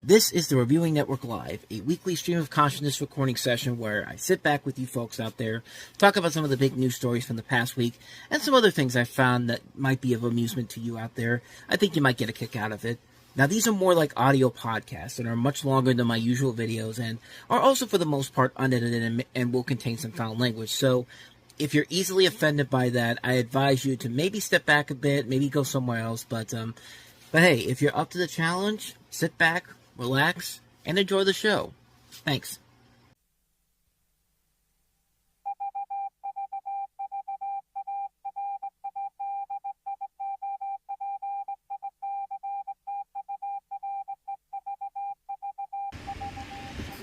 This is the Reviewing Network Live, a weekly stream of consciousness recording session where I sit back with you folks out there, talk about some of the big news stories from the past week, and some other things I found that might be of amusement to you out there. I think you might get a kick out of it. Now, these are more like audio podcasts and are much longer than my usual videos and are also, for the most part, unedited and will contain some foul language. So, if you're easily offended by that, I advise you to maybe step back a bit, maybe go somewhere else. But hey, if you're up to the challenge, sit back, relax, and enjoy the show. Thanks.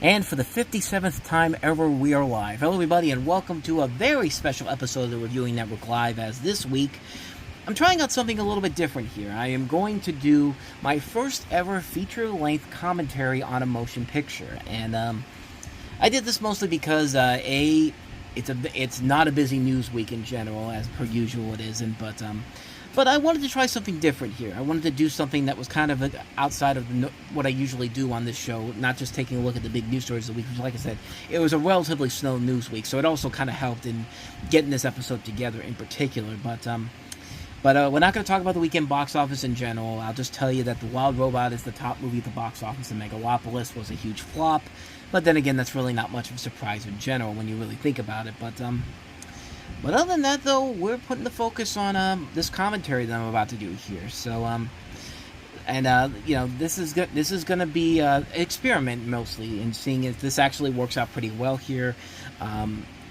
And for the 57th time ever, we are live. Hello, everybody, and welcome to a very special episode of the Reviewing Network Live, as this week I'm trying out something a little bit different here. I am going to do my first ever feature-length commentary on a motion picture. And I did this mostly because, it's not a busy news week in general, as per usual it isn't, but I wanted to try something different here. I wanted to do something that was kind of outside of what I usually do on this show, not just taking a look at the big news stories of the week, which, like I said, it was a relatively slow news week, so it also kind of helped in getting this episode together in particular. But we're not going to talk about the weekend box office in general. I'll just tell you that The Wild Robot is the top movie at the box office, and Megalopolis was a huge flop. But then again, that's really not much of a surprise in general when you really think about it. But other than that, though, we're putting the focus on this commentary that I'm about to do here. So, this is going to be an experiment mostly in seeing if this actually works out pretty well here.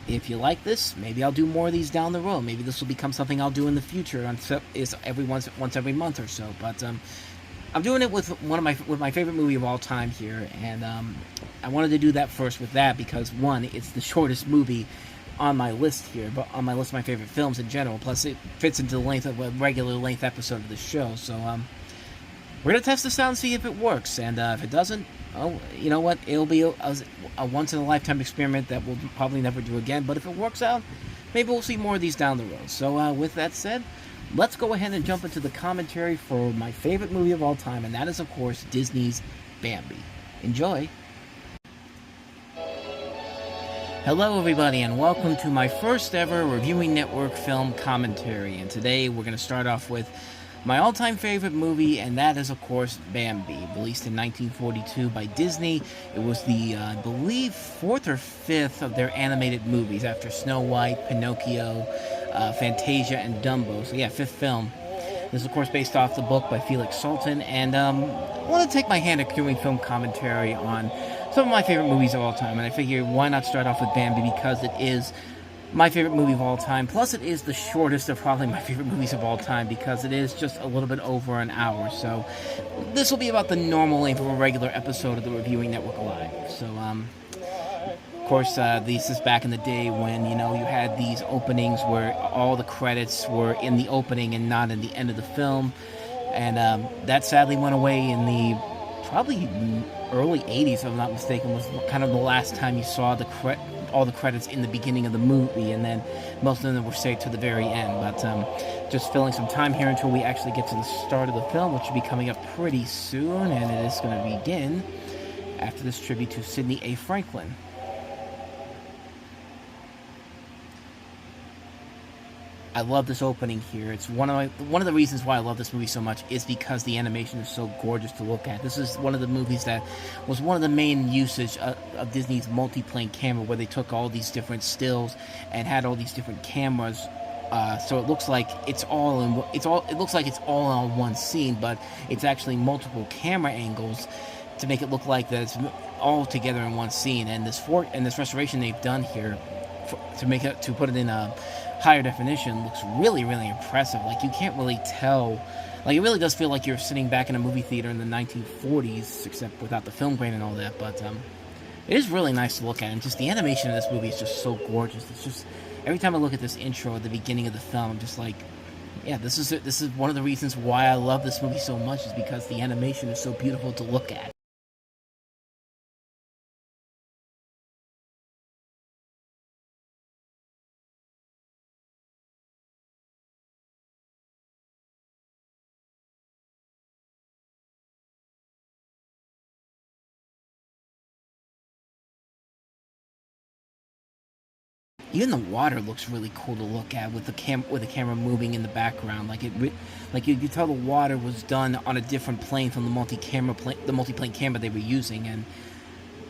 If you like this, maybe I'll do more of these down the road. Maybe this will become something I'll do in the future. Is once every month or so. But I'm doing it with my favorite movie of all time here, and I wanted to do that first with that because one, it's the shortest movie on my list here, but on my list of my favorite films in general. Plus, it fits into the length of a regular length episode of the show. So we're gonna test this out and see if it works. And if it doesn't, oh, you know what? It'll be a once in a lifetime experiment that we'll probably never do again. But if it works out, maybe we'll see more of these down the road. So with that said, let's go ahead and jump into the commentary for my favorite movie of all time, and that is, of course, Disney's Bambi. Enjoy! Hello, everybody, and welcome to my first ever Reviewing Network film commentary. And today we're going to start off with my all-time favorite movie, and that is, of course, Bambi, released in 1942 by Disney. It was the, I believe, fourth or fifth of their animated movies after Snow White, Pinocchio, Fantasia, and Dumbo. So yeah, fifth film. This is, of course, based off the book by Felix Salten, and I want to take my hand at doing film commentary on some of my favorite movies of all time, and I figure why not start off with Bambi because it is my favorite movie of all time, plus it is the shortest of probably my favorite movies of all time because it is just a little bit over an hour, so this will be about the normal length of a regular episode of the Reviewing Network Live. So, of course, this is back in the day when, you had these openings where all the credits were in the opening and not in the end of the film, and that sadly went away in the probably early 80s, if I'm not mistaken, was kind of the last time you saw all the credits in the beginning of the movie, and then most of them were saved to the very end. But just filling some time here until we actually get to the start of the film, which should be coming up pretty soon, and it is going to begin after this tribute to Sidney A. Franklin. I love this opening here. It's one of the reasons why I love this movie so much is because the animation is so gorgeous to look at. This is one of the movies that was one of the main usage of Disney's multi-plane camera, where they took all these different stills and had all these different cameras. So it looks like it's all on one scene, but it's actually multiple camera angles to make it look like that it's all together in one scene. And this restoration they've done here to put it in a higher definition looks really, really impressive. Like, you can't really tell. Like, it really does feel like you're sitting back in a movie theater in the 1940s, except without the film grain and all that. But it is really nice to look at, and just the animation of this movie is just so gorgeous. It's just, every time I look at this intro at the beginning of the film, I'm just like, yeah, this is one of the reasons why I love this movie so much, is because the animation is so beautiful to look at. Even the water looks really cool to look at with the camera moving in the background. Like you tell the water was done on a different plane from the multi-plane camera they were using, and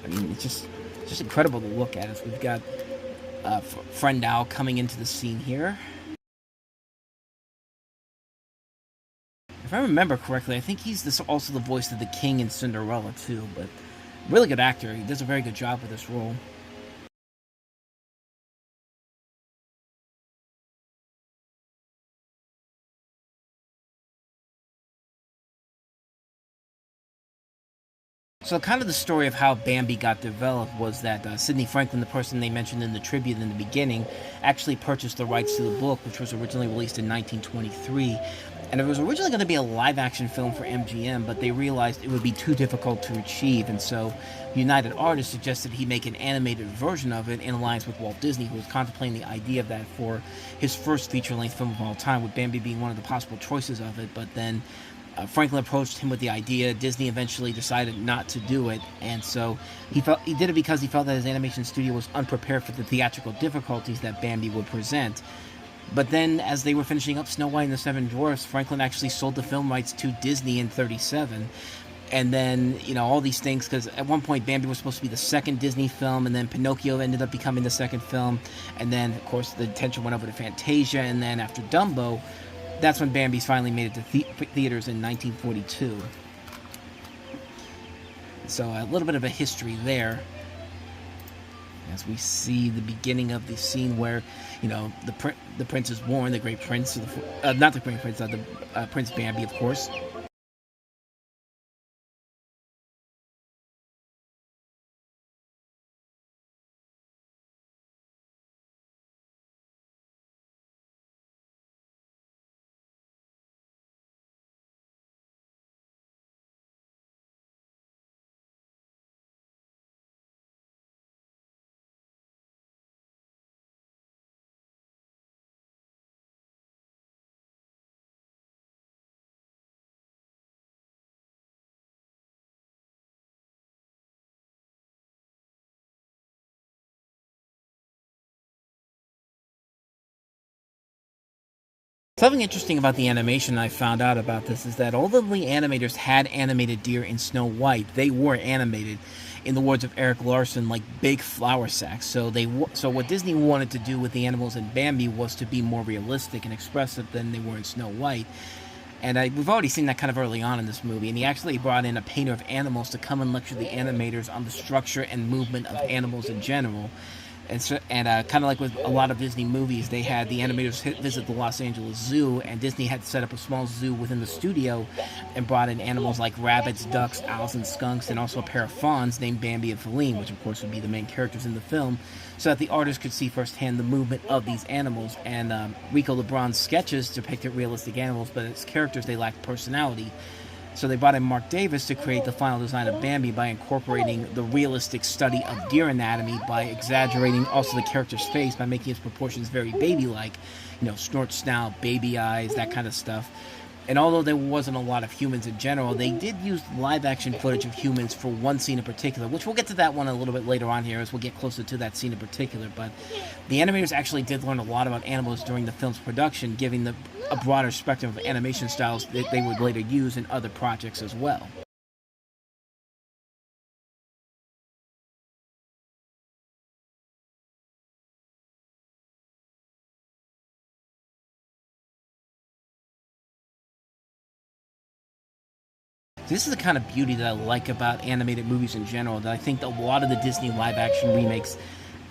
I mean it's just incredible to look at. As we've got Friend Al coming into the scene here. If I remember correctly, I think he's also the voice of the king in Cinderella too. But really good actor. He does a very good job with this role. So, kind of the story of how Bambi got developed was that Sidney Franklin, the person they mentioned in the tribute in the beginning, actually purchased the rights to the book, which was originally released in 1923. And it was originally going to be a live action film for MGM, but they realized it would be too difficult to achieve. And so, United Artists suggested he make an animated version of it in alliance with Walt Disney, who was contemplating the idea of that for his first feature length film of all time, with Bambi being one of the possible choices of it. But then Franklin approached him with the idea. Disney eventually decided not to do it, and so he did it because he felt that his animation studio was unprepared for the theatrical difficulties that Bambi would present. But then, as they were finishing up Snow White and the Seven Dwarfs, Franklin actually sold the film rights to Disney in '37. And then, all these things, because at one point Bambi was supposed to be the second Disney film, and then Pinocchio ended up becoming the second film, and then, of course, the attention went over to Fantasia, and then after Dumbo, that's when Bambi's finally made it to theaters in 1942. So a little bit of a history there, as we see the beginning of the scene where, the prince is born, the great prince, not the great prince, the Prince Bambi, of course. Something interesting about the animation I found out about this is that although the animators had animated deer in Snow White, they were animated, in the words of Eric Larson, like big flour sacks. So what Disney wanted to do with the animals in Bambi was to be more realistic and expressive than they were in Snow White. And we've already seen that kind of early on in this movie. And he actually brought in a painter of animals to come and lecture the animators on the structure and movement of animals in general. And kind of like with a lot of Disney movies, they had the animators visit the Los Angeles Zoo, and Disney had set up a small zoo within the studio and brought in animals like rabbits, ducks, owls, and skunks, and also a pair of fawns named Bambi and Feline, which of course would be the main characters in the film, so that the artists could see firsthand the movement of these animals. And Rico LeBron's sketches depicted realistic animals, but as characters they lacked personality. So they brought in Mark Davis to create the final design of Bambi by incorporating the realistic study of deer anatomy by exaggerating also the character's face by making his proportions very baby-like, snort snout, baby eyes, that kind of stuff. And although there wasn't a lot of humans in general, they did use live-action footage of humans for one scene in particular, which we'll get to that one a little bit later on here as we'll get closer to that scene in particular. But the animators actually did learn a lot about animals during the film's production, giving a broader spectrum of animation styles that they would later use in other projects as well. This is the kind of beauty that I like about animated movies in general, that I think that a lot of the Disney live-action remakes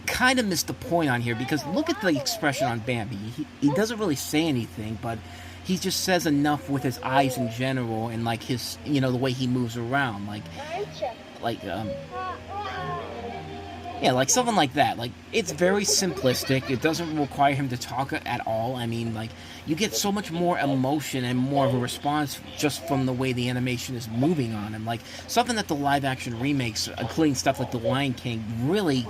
kind of missed the point on here, because look at the expression on Bambi. He doesn't really say anything, but he just says enough with his eyes in general and like his, the way he moves around, like yeah, like something like that. Like, it's very simplistic. It doesn't require him to talk at all. I mean, like, you get so much more emotion and more of a response just from the way the animation is moving on him. Like, something that the live-action remakes, including stuff like The Lion King, really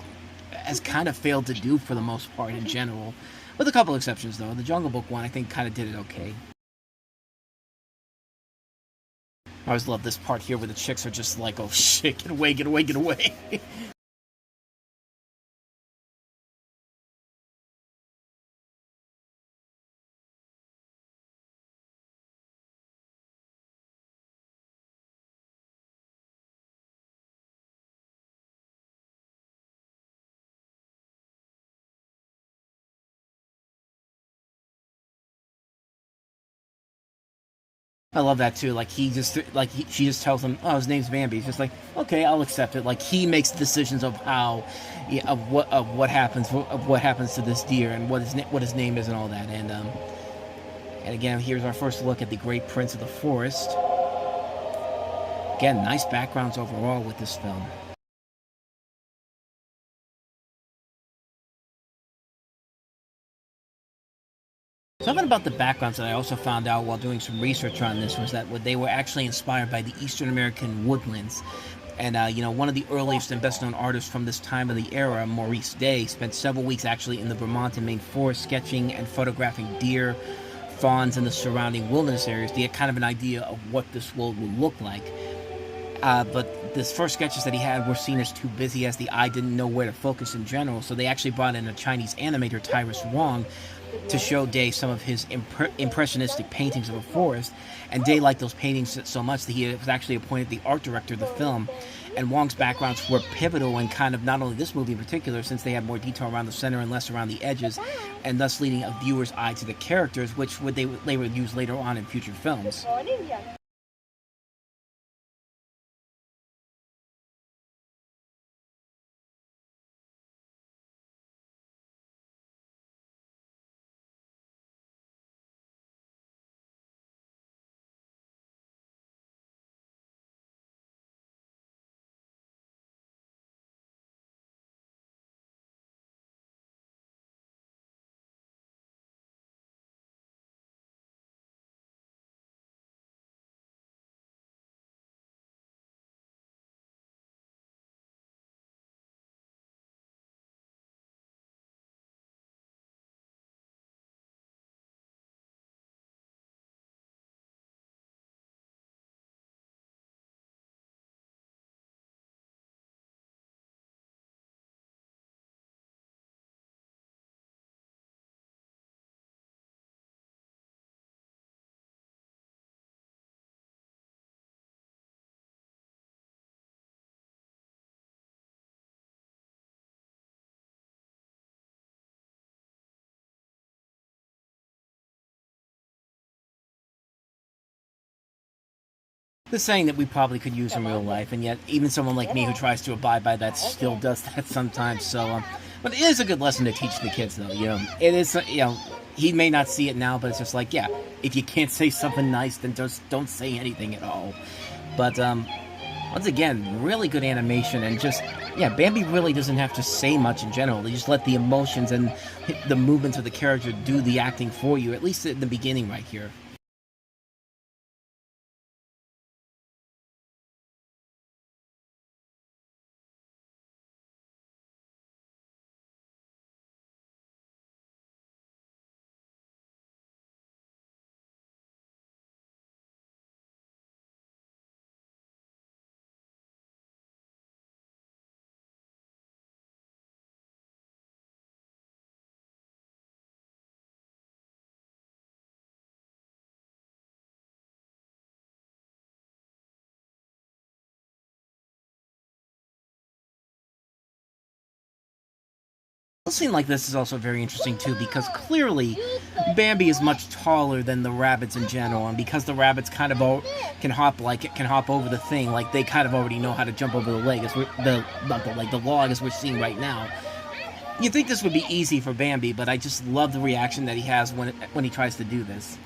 has kind of failed to do for the most part in general. With a couple exceptions, though. The Jungle Book one, I think, kind of did it okay. I always love this part here where the chicks are just like, oh shit, get away, get away, get away. I love that too. Like she just tells him, "Oh, his name's Bambi." He's just like, "Okay, I'll accept it." Like he makes decisions of how, yeah, of what happens to this deer and what his name is and all that. And again, here's our first look at the Great Prince of the Forest. Again, nice backgrounds overall with this film. Something about the backgrounds that I also found out while doing some research on this was that they were actually inspired by the Eastern American woodlands. And, one of the earliest and best known artists from this time of the era, Maurice Day, spent several weeks actually in the Vermont and Maine forest sketching and photographing deer, fawns, and the surrounding wilderness areas to get kind of an idea of what this world would look like. But the first sketches that he had were seen as too busy, as the eye didn't know where to focus in general, so they actually brought in a Chinese animator, Tyrus Wong, to show Day some of his impressionistic paintings of a forest. And Day liked those paintings so much that he was actually appointed the art director of the film. And Wong's backgrounds were pivotal in kind of not only this movie in particular, since they had more detail around the center and less around the edges, and thus leading a viewer's eye to the characters, which they would use later on in future films. The saying that we probably could use in real life, and yet even someone like me who tries to abide by that still does that sometimes. But it is a good lesson to teach the kids, though. It is. He may not see it now, but it's just like, yeah, if you can't say something nice, then just don't say anything at all. But once again, really good animation, and just, yeah, Bambi really doesn't have to say much in general. They just let the emotions and the movements of the character do the acting for you, at least in the beginning right here. A scene like this is also very interesting too, because clearly Bambi is much taller than the rabbits in general, and because the rabbits kind of can hop over the thing, like they kind of already know how to jump over the leg, as we're, the not the leg, the log, as we're seeing right now. You think this would be easy for Bambi, but I just love the reaction that he has when he tries to do this.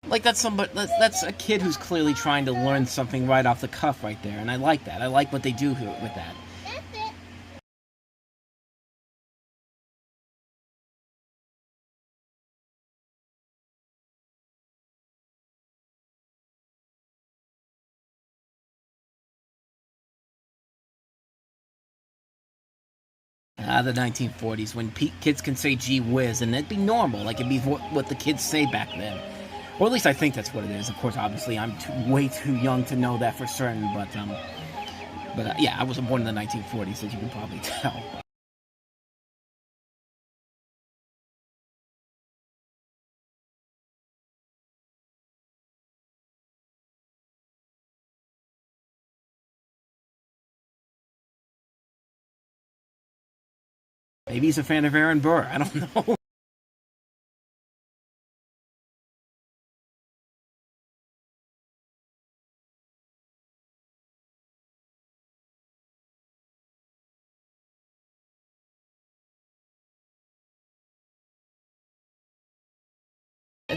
Like that's a kid who's clearly trying to learn something right off the cuff right there, and I like that. I like what they do with that. The 1940s, when kids can say "gee whiz" and it'd be normal, like it'd be what the kids say back then, or at least I think that's what it is. Of course, obviously, I'm way too young to know that for certain, but yeah, I wasn't born in the 1940s, as you can probably tell. Maybe he's a fan of Aaron Burr. I don't know.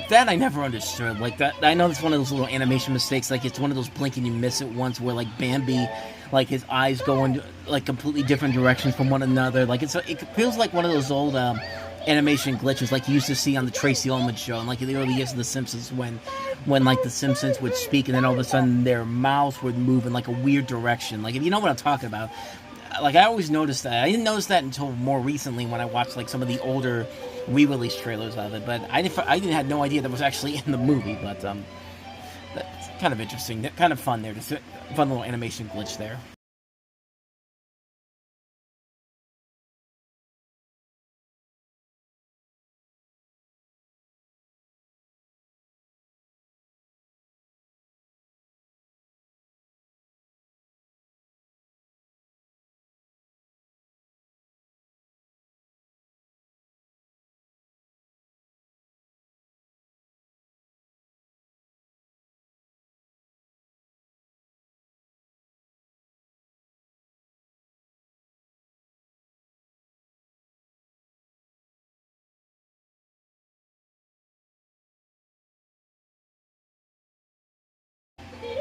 That I never understood. Like that, I know it's one of those little animation mistakes. Like it's one of those blink and you miss it once, where like Bambi, like his eyes go in like completely different directions from one another. Like it feels like one of those old animation glitches, like you used to see on the Tracy Ullman show, and like in the early years of The Simpsons, when like the Simpsons would speak, and then all of a sudden their mouths would move in like a weird direction. Like if you know what I'm talking about, like I always noticed that. I didn't notice that until more recently when I watched like some of the older re-release trailers of it. But I didn't had no idea that was actually in the movie. But that's kind of interesting. Kind of fun there. Just a fun little animation glitch there.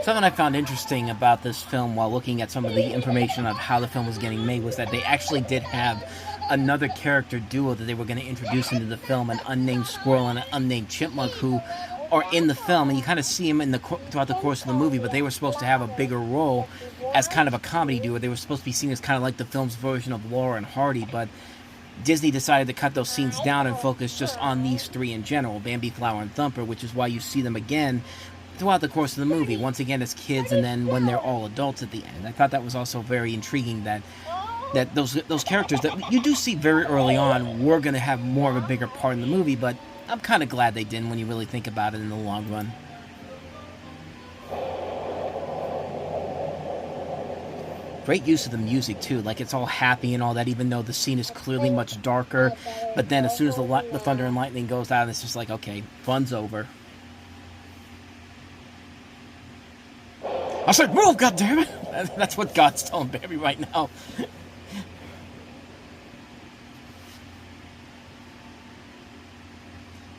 Something I found interesting about this film while looking at some of the information of how the film was getting made was that they actually did have another character duo that they were going to introduce into the film, an unnamed squirrel and an unnamed chipmunk, who are in the film, and you kind of see them throughout the course of the movie, but they were supposed to have a bigger role as kind of a comedy duo. They were supposed to be seen as kind of like the film's version of Laura and Hardy, but Disney decided to cut those scenes down and focus just on these three in general, Bambi, Flower, and Thumper, which is why you see them again throughout the course of the movie, once again as kids, and then when they're all adults at the end. I thought that was also very intriguing that those characters that you do see very early on were going to have more of a bigger part in the movie, but I'm kind of glad they didn't when you really think about it in the long run. Great use of the music too, like it's all happy and all that, even though the scene is clearly much darker. But then as soon as the thunder and lightning goes out, it's just like, okay, fun's over. I said, move, goddammit! That's what God's telling Bambi right now.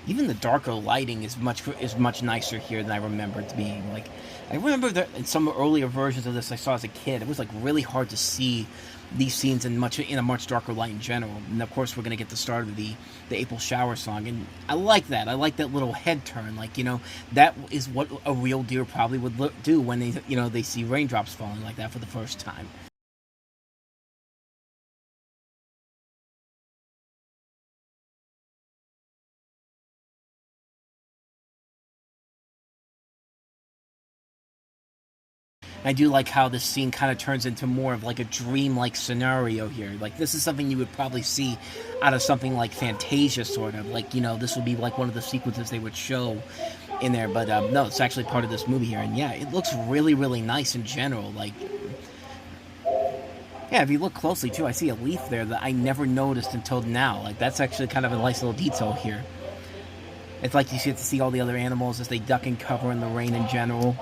Even the darker lighting is much nicer here than I remember it being. Like, I remember that in some earlier versions of this I saw as a kid, it was like really hard to see these scenes in a much darker light in general. And of course, we're gonna get the start of the April shower song, and I like that. I like that little head turn. Like, that is what a real deer probably would do when they see raindrops falling like that for the first time. I do like how this scene kind of turns into more of like a dream-like scenario here. Like, this is something you would probably see out of something like Fantasia, sort of. Like, this would be like one of the sequences they would show in there. But no, it's actually part of this movie here. And yeah, it looks really, really nice in general. Like, yeah, if you look closely too, I see a leaf there that I never noticed until now. Like, that's actually kind of a nice little detail here. It's like you get to see all the other animals as they duck and cover in the rain in general.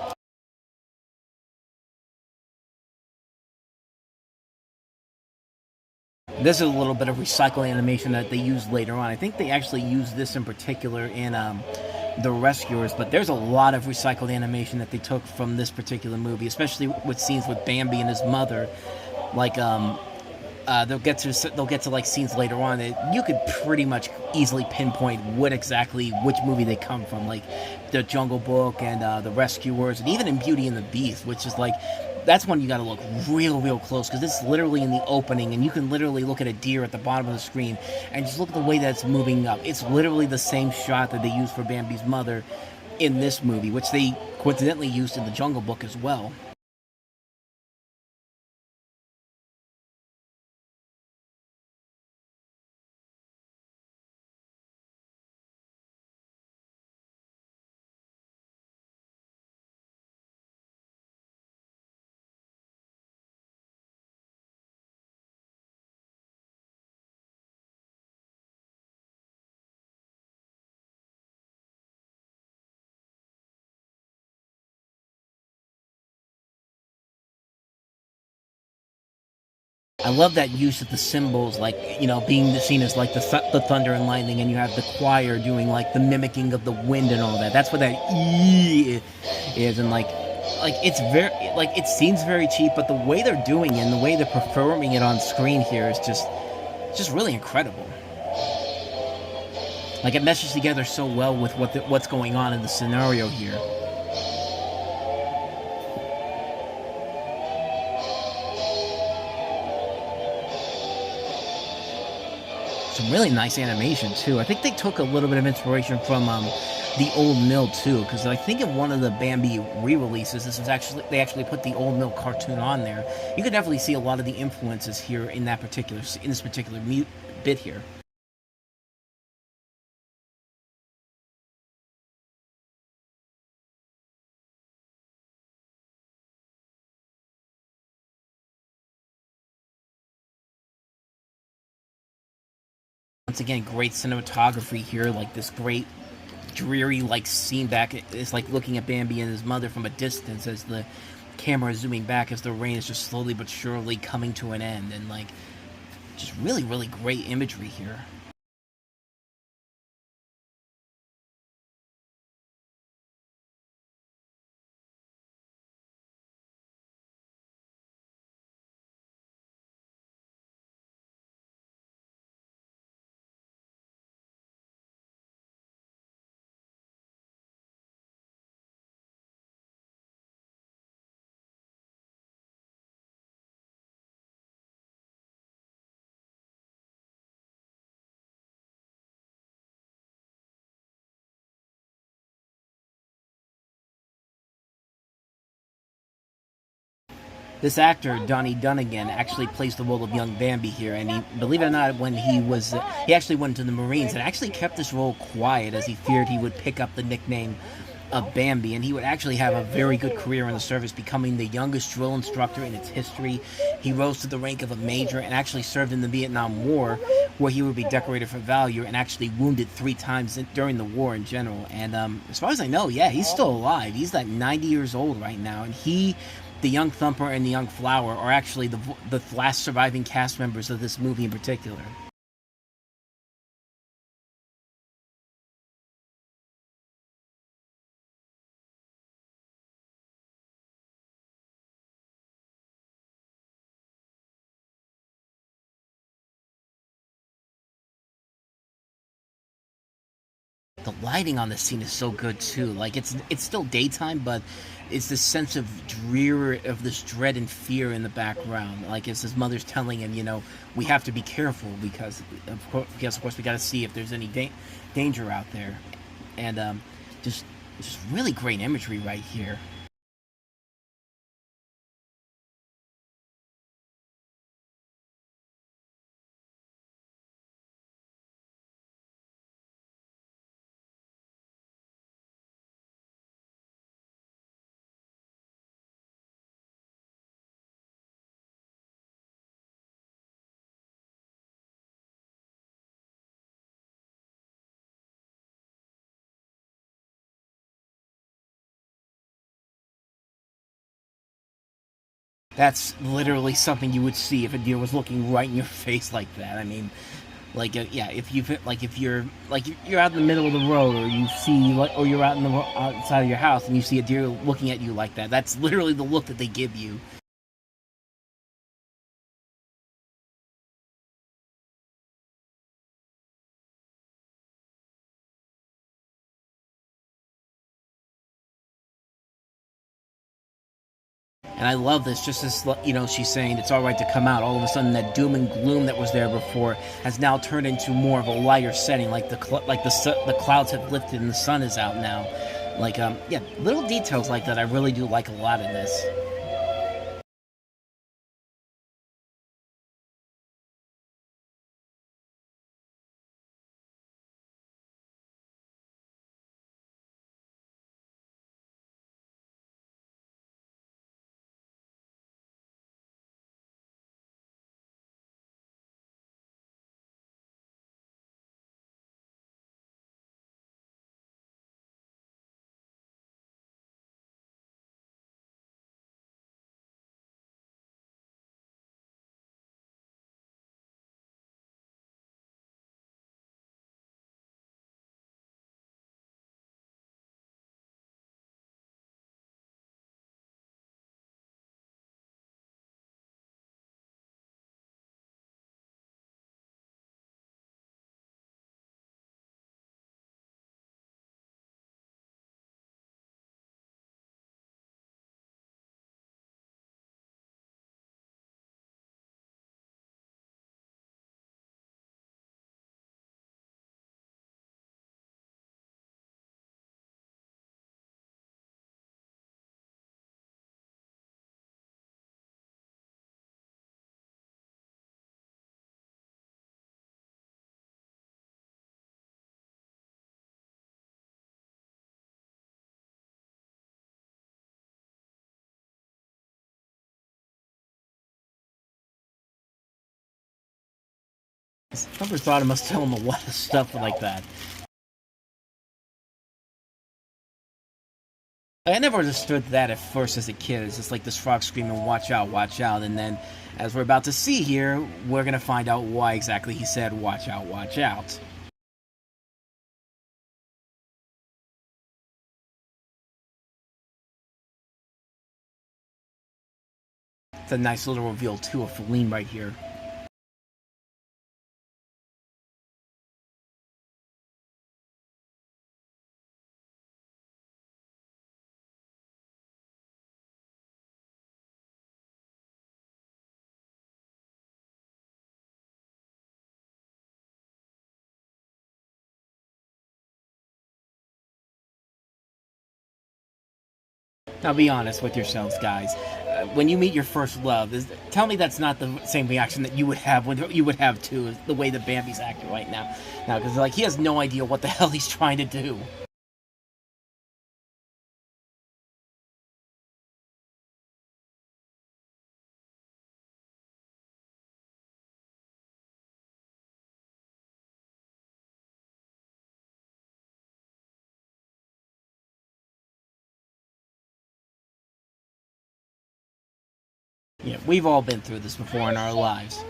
This is a little bit of recycled animation that they used later on. I think they actually used this in particular in The Rescuers, but there's a lot of recycled animation that they took from this particular movie, especially with scenes with Bambi and his mother. Like, they'll get to like scenes later on that you could pretty much easily pinpoint which movie they come from, like the Jungle Book and The Rescuers, and even in Beauty and the Beast, which is like, that's one you got to look real close, because this is literally in the opening, and you can literally look at a deer at the bottom of the screen and just look at the way that it's moving up. It's literally the same shot that they used for Bambi's mother in this movie, which they coincidentally used in the Jungle Book as well. I love that use of the symbols, like, being seen as like the thunder and lightning, and you have the choir doing like the mimicking of the wind and all that. That's what that is, and like it's very like it seems very cheap, but the way they're doing it and the way they're performing it on screen here is just really incredible. Like it meshes together so well with what's going on in the scenario here. Some really nice animation too. I think they took a little bit of inspiration from the Old Mill too, because I think in one of the Bambi re-releases, they actually put the Old Mill cartoon on there. You could definitely see a lot of the influences here in this particular bit here. Once again, great cinematography here, like this great dreary like scene back. It's like looking at Bambi and his mother from a distance as the camera is zooming back as the rain is just slowly but surely coming to an end, and like just really great imagery here. This actor, Donnie Dunnigan, actually plays the role of young Bambi here, and he, believe it or not, when he actually went to the Marines and actually kept this role quiet as he feared he would pick up the nickname of Bambi, and he would actually have a very good career in the service, becoming the youngest drill instructor in its history. He rose to the rank of a major and actually served in the Vietnam War, where he would be decorated for valor and actually wounded 3 times during the war in general. And as far as I know, yeah, he's still alive. He's like 90 years old right now, and the young Thumper and the young Flower are actually the last surviving cast members of this movie in particular. The lighting on this scene is so good too. Like it's still daytime, but it's this sense of this dread and fear in the background. Like it's his mother's telling him, we have to be careful because of course we got to see if there's any danger out there, and just just really great imagery right here. That's literally something you would see if a deer was looking right in your face like that. I mean, like yeah, if you're you're out in the middle of the road, or you see or you're out in the outside of your house and you see a deer looking at you like that. That's literally the look that they give you. And I love this. Just as she's saying it's all right to come out. All of a sudden, that doom and gloom that was there before has now turned into more of a lighter setting. Like the clouds have lifted and the sun is out now. Like yeah, little details like that I really do like a lot in this. Never thought I must tell him a lot of stuff like that. I never understood that at first as a kid. It's just like this frog screaming, watch out, and then, as we're about to see here, we're gonna find out why exactly he said, watch out, watch out. It's a nice little reveal, too, of Feline right here. Now, be honest with yourselves, guys. When you meet your first love, tell me that's not the same reaction that you would have when you would have too, is the way that Bambi's acting right now. Now, because like he has no idea what the hell he's trying to do. Yeah, we've all been through this before in our lives.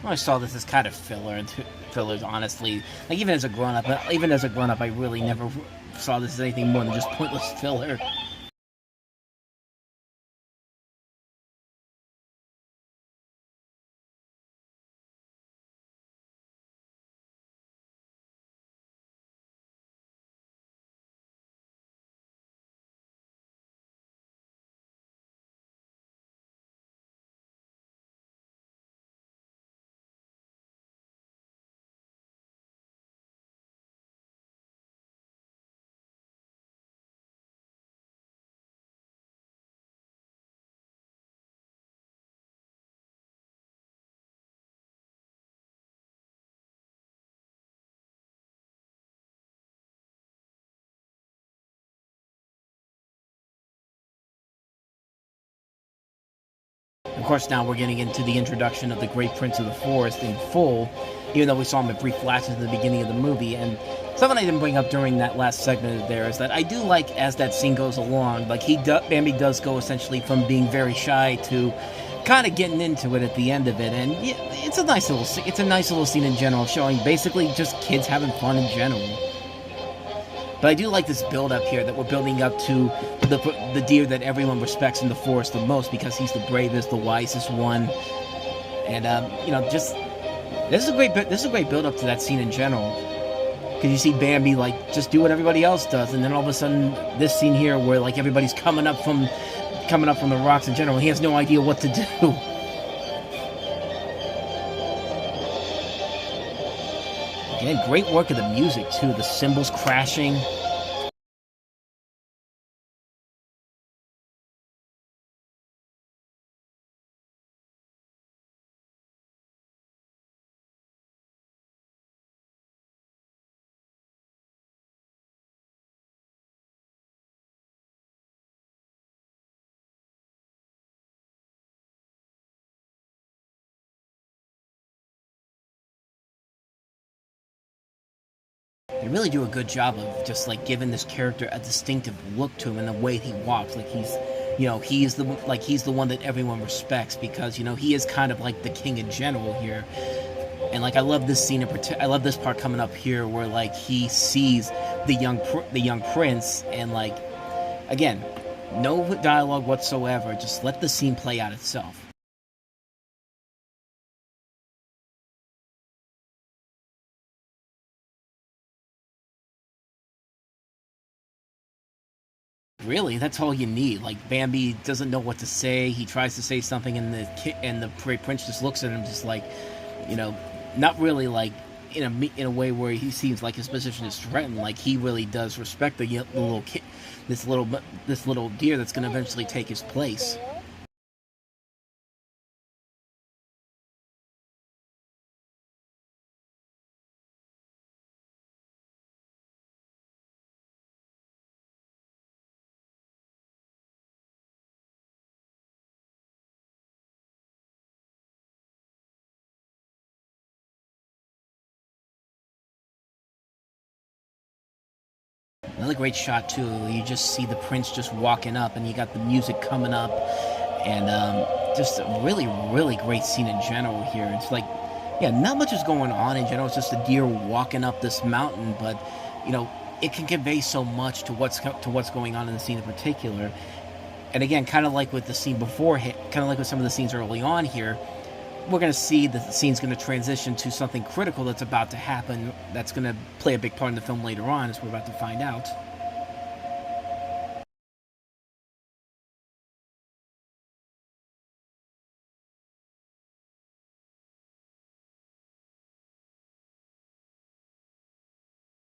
I saw this as kind of fillers, honestly. Like even as a grown up, I really never saw this as anything more than just pointless filler. Of course, now we're getting into the introduction of the Great Prince of the Forest in full, even though we saw him in brief flashes at the beginning of the movie. And something I didn't bring up during that last segment there is that I do like, as that scene goes along, like Bambi does go essentially from being very shy to kind of getting into it at the end of it. And yeah, it's a nice little scene in general, showing basically just kids having fun in general. But I do like this build up here that we're building up to the deer that everyone respects in the forest the most, because he's the bravest, the wisest one, and just this is a great build up to that scene in general, because you see Bambi like just do what everybody else does, and then all of a sudden this scene here where like everybody's coming up from the rocks in general, he has no idea what to do. Again, great work of the music too, the cymbals crashing. They really do a good job of just like giving this character a distinctive look to him and the way he walks. Like he's the one that everyone respects, because he is kind of like the king in general here. And like I love this scene I love this part coming up here where like he sees the young prince, and like again, no dialogue whatsoever. Just let the scene play out itself. Really, that's all you need. Like Bambi doesn't know what to say. He tries to say something, and the prince just looks at him, just like, you know, not really like in a way where he seems like his position is threatened. Like he really does respect the little kid, this little deer that's going to eventually take his place. Another great shot too. You just see the prince just walking up, and you got the music coming up, and just a really, really great scene in general here. It's like, yeah, not much is going on in general. It's just a deer walking up this mountain, but you know, it can convey so much to what's going on in the scene in particular. And again, kind of like with the scene before, kind of like with some of the scenes early on here, we're going to see that the scene's going to transition to something critical that's about to happen. That's going to play a big part in the film later on, as we're about to find out.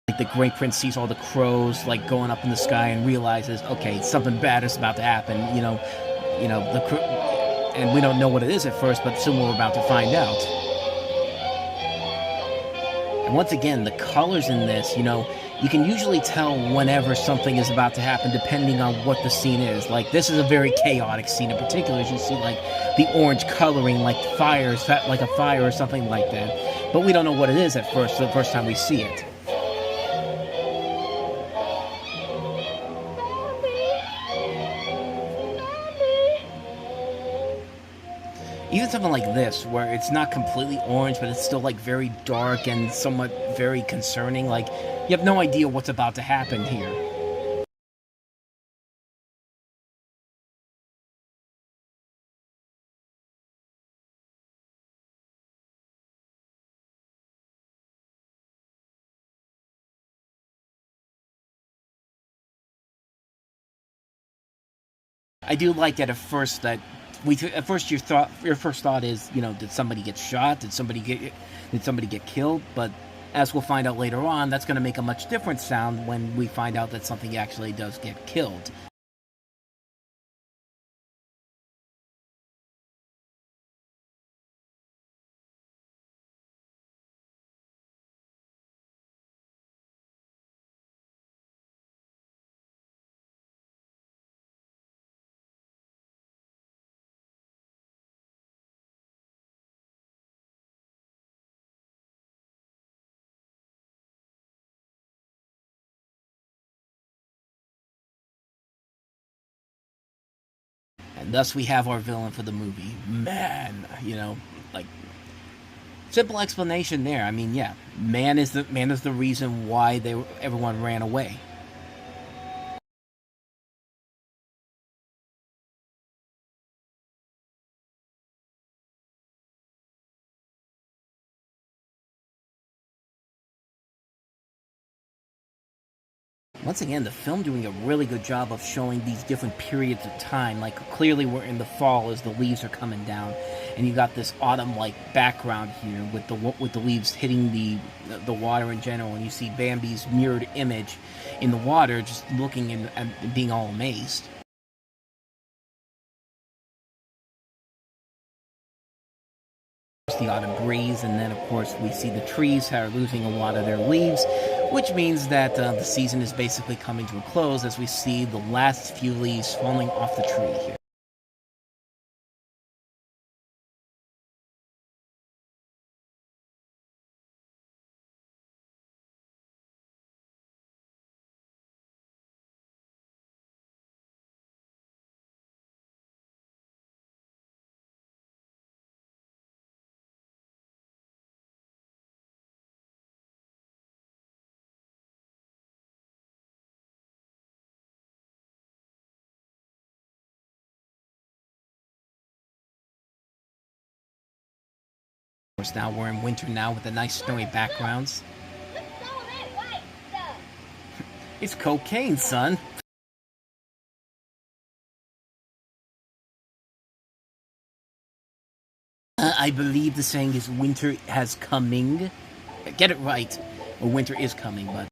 Like the great prince sees all the crows like going up in the sky and realizes, okay, something bad is about to happen. And we don't know what it is at first, but soon we're about to find out. And once again, the colors in this, you can usually tell whenever something is about to happen depending on what the scene is. Like, this is a very chaotic scene in particular, as you see, like, the orange coloring, like like a fire or something like that. But we don't know what it is at first, the first time we see it. Even something like this, where it's not completely orange, but it's still like very dark and somewhat very concerning. Like, you have no idea what's about to happen here. I do like that at first your first thought is, did somebody get shot? Did somebody get killed? But as we'll find out later on, that's going to make a much different sound when we find out that something actually does get killed. And thus we have our villain for the movie. Man, like, simple explanation there. I mean, yeah, man is the reason why everyone ran away. Once again, the film doing a really good job of showing these different periods of time. Like, clearly we're in the fall as the leaves are coming down, and you got this autumn-like background here with the leaves hitting the water in general, and you see Bambi's mirrored image in the water, just looking and being all amazed. The autumn breeze, and then of course we see the trees are losing a lot of their leaves, which means that the season is basically coming to a close as we see the last few leaves falling off the tree here. Of course, now we're in winter now with the nice snowy backgrounds. It's cocaine, son. I believe the saying is winter has coming. Get it right, or winter is coming, but.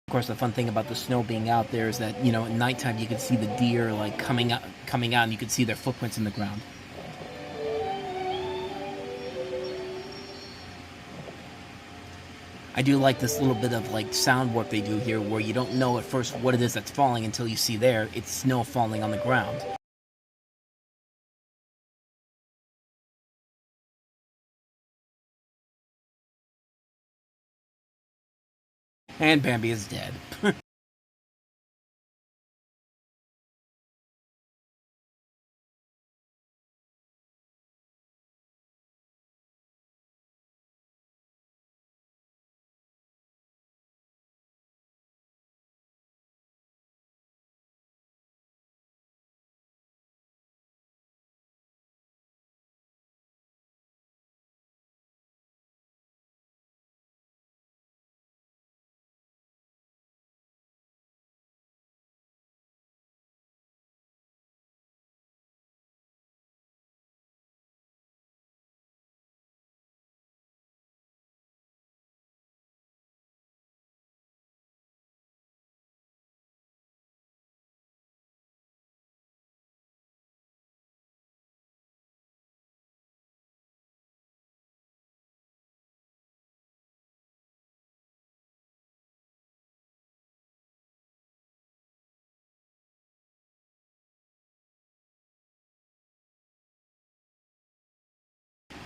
Of course, the fun thing about the snow being out there is that, at nighttime you can see the deer like coming out, and you can see their footprints in the ground. I do like this little bit of like sound work they do here, where you don't know at first what it is that's falling until you see there it's snow falling on the ground. And Bambi is dead.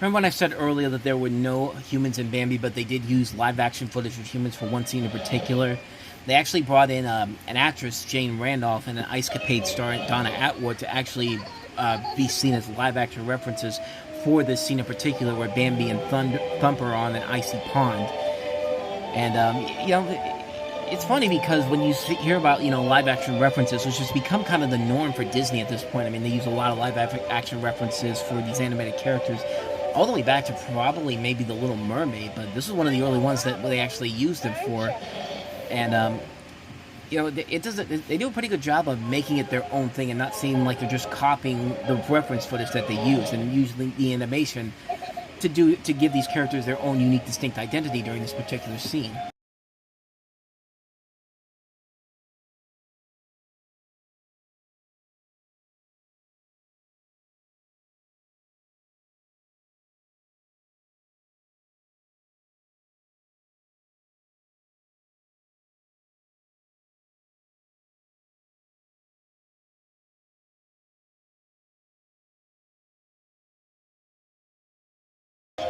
Remember when I said earlier that there were no humans in Bambi, but they did use live action footage of humans for one scene in particular? They actually brought in an actress, Jane Randolph, and an Ice Capade star, Donna Atwood, to actually be seen as live action references for this scene in particular, where Bambi and Thumper are on an icy pond. And, it's funny because when you hear about, live action references, which has become kind of the norm for Disney at this point. I mean, they use a lot of live action references for these animated characters, all the way back to probably maybe The Little Mermaid, but this is one of the early ones that they actually used them for. And, they do a pretty good job of making it their own thing and not seeming like they're just copying the reference footage that they use, and using the animation to give these characters their own unique, distinct identity during this particular scene.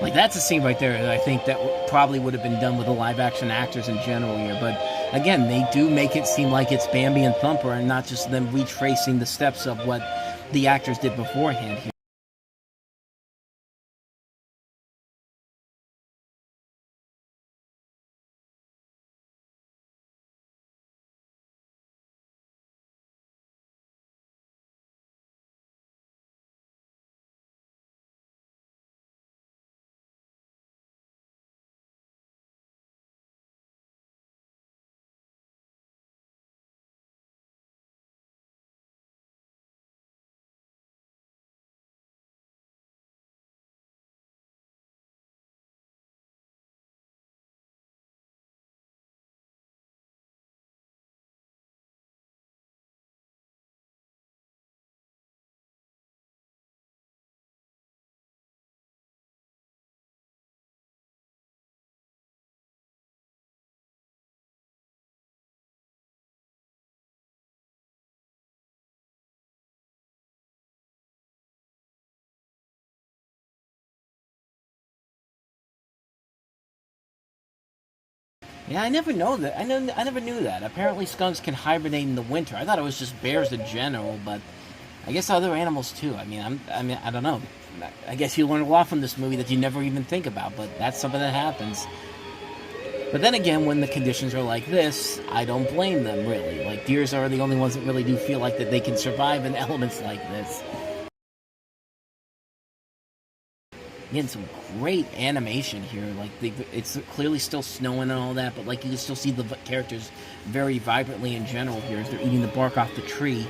Like, that's a scene right there that I think that probably would have been done with the live action actors in general here. But again, they do make it seem like it's Bambi and Thumper and not just them retracing the steps of what the actors did beforehand here. Yeah, I never know that. I never knew that. Apparently, skunks can hibernate in the winter. I thought it was just bears in general, but I guess other animals too. I don't know. I guess you learn a lot from this movie that you never even think about, but that's something that happens. But then again, when the conditions are like this, I don't blame them, really. Like, deers are the only ones that really do feel like that they can survive in elements like this. Again, some great animation here. Like, it's clearly still snowing and all that, but like you can still see the characters very vibrantly in general here as they're eating the bark off the tree.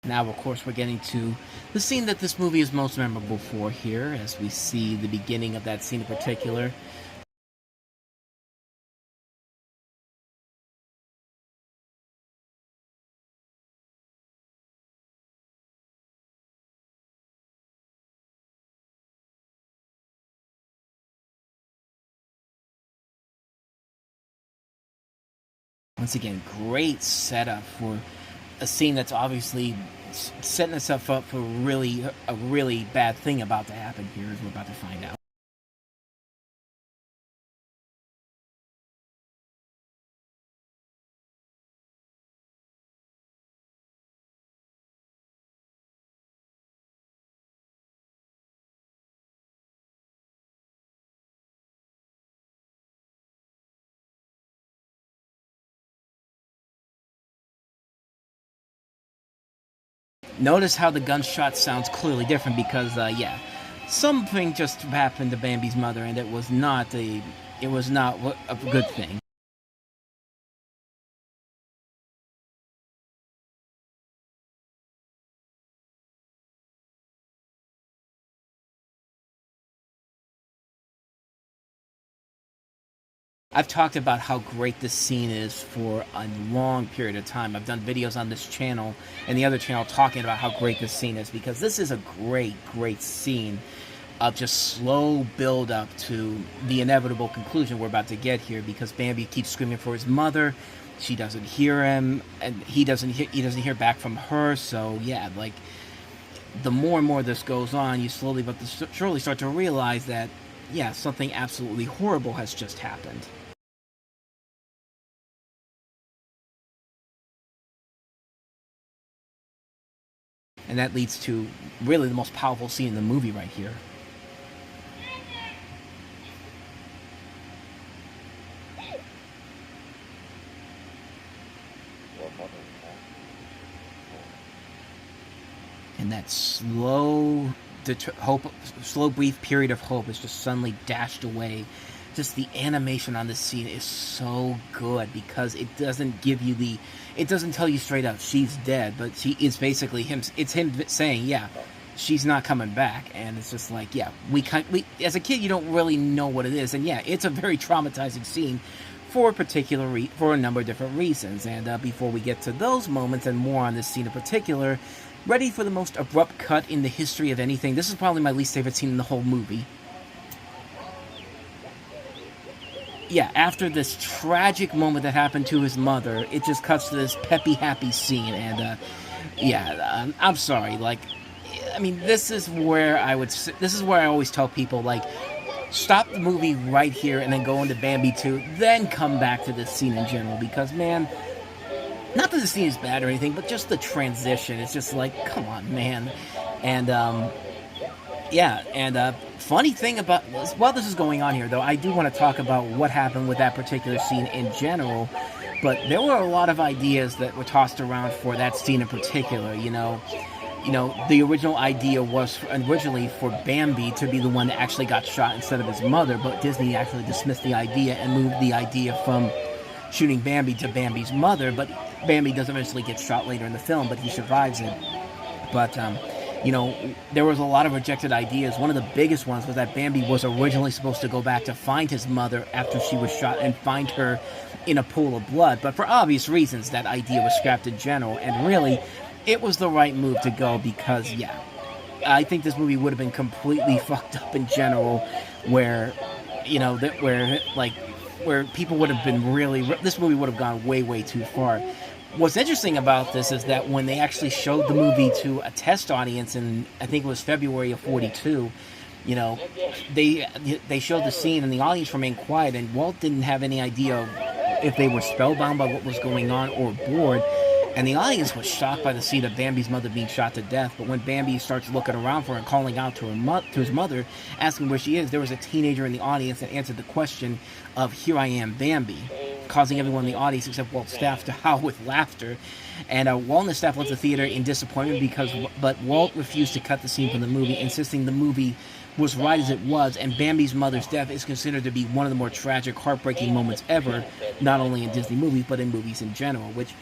Now, of course, we're getting to the scene that this movie is most memorable for here, as we see the beginning of that scene in particular. Once again, great setup for a scene that's obviously setting itself up for a really bad thing about to happen here, as we're about to find out. Notice how the gunshot sounds clearly different because, yeah, something just happened to Bambi's mother, and it was not a good thing. I've talked about how great this scene is for a long period of time. I've done videos on this channel and the other channel talking about how great this scene is because this is a great scene of just slow build up to the inevitable conclusion we're about to get here because Bambi keeps screaming for his mother. She doesn't hear him, and he doesn't hear back from her. So yeah, like the more and more this goes on, you slowly but surely start to realize that yeah, something absolutely horrible has just happened. And that leads to really the most powerful scene in the movie right here. And that slow, slow brief period of hope is just suddenly dashed away. Just the animation on this scene is so good because it doesn't give you it doesn't tell you straight up she's dead, but she is basically him. It's him saying, yeah, she's not coming back, and it's just like, yeah, we as a kid you don't really know what it is, and yeah, it's a very traumatizing scene for for a number of different reasons. And before we get to those moments and more on this scene in particular, ready for the most abrupt cut in the history of anything. This is probably my least favorite scene in the whole movie. Yeah, after this tragic moment that happened to his mother, it just cuts to this peppy, happy scene, and I'm sorry. Like, I mean, this is where I always tell people, like, stop the movie right here and then go into Bambi 2, then come back to this scene in general, because man, not that the scene is bad or anything, but just the transition, it's just like, come on, man. And yeah, and funny thing about while this is going on here, though, I do want to talk about what happened with that particular scene in general. But there were a lot of ideas that were tossed around for that scene in particular. You know, the original idea was originally for Bambi to be the one that actually got shot instead of his mother, but Disney actually dismissed the idea and moved the idea from shooting Bambi to Bambi's mother, but Bambi does eventually get shot later in the film, but he survives it. But there was a lot of rejected ideas. One of the biggest ones was that Bambi was originally supposed to go back to find his mother after she was shot and find her in a pool of blood. But for obvious reasons, that idea was scrapped in general. And really, it was the right move to go because, yeah, I think this movie would have been completely fucked up in general, where where people would have been this movie would have gone way, way too far. What's interesting about this is that when they actually showed the movie to a test audience in, I think it was February of '42, they showed the scene and the audience remained quiet, and Walt didn't have any idea if they were spellbound by what was going on or bored. And the audience was shocked by the scene of Bambi's mother being shot to death. But when Bambi starts looking around for her and calling out to his mother, asking where she is, there was a teenager in the audience that answered the question of "Here I am, Bambi," causing everyone in the audience except Walt's staff to howl with laughter. And Walt and the staff left the theater in disappointment but Walt refused to cut the scene from the movie, insisting the movie was right as it was, and Bambi's mother's death is considered to be one of the more tragic, heartbreaking moments ever, not only in Disney movies, but in movies in general, which,